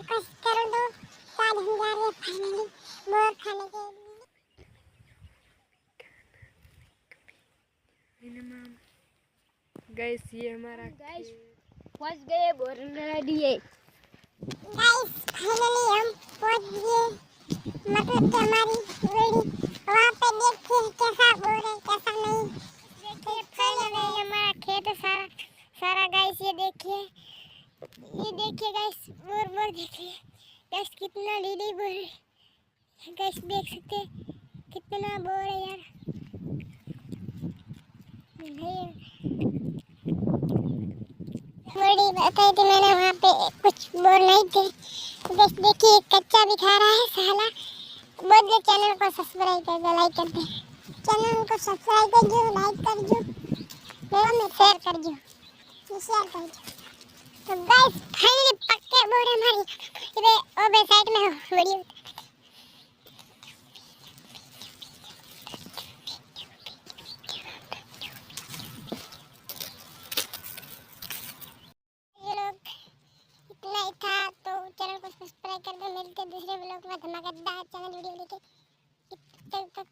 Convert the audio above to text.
कुछ करो तो आज हम जा रहे हैं फाइनली बोर खाने के लिए। गाइस ये हमारा गाइस पहुंच गए बोरनडिये। गाइस फाइनली हम पहुंच गए, मतलब कि हमारी वेड़ी वहाँ पे देखिए कैसा बोर है कैसा नहीं। देखिए फाइनली हमारा खेत सारा सारा गाइस ये देखिए गाइस बोर देखिए गाइस कितना लीली बोर है गाइस, देख सकते हैं कितना बोर है यार। बड़ी बताई थी मैंने वहाँ पे कुछ बोर नहीं थे। बस देखिए कच्चा भी खा रहा है साला। बोल चैनल को सब्सक्राइब कर दो, लाइक कर दे, चैनल को सब्सक्राइब कर दो, लाइक कर दो, में शेयर कर दो, शेयर कर दो। तो गाइस फाइनली पक्के बोर हमारी इधर ओबे साइड में वीडियो इतना ही था। तो चैनल को सब्सक्राइब कर दो, मिलते दूसरे ब्लॉग में धमाकेदार चैनल वीडियो लेके। तब तक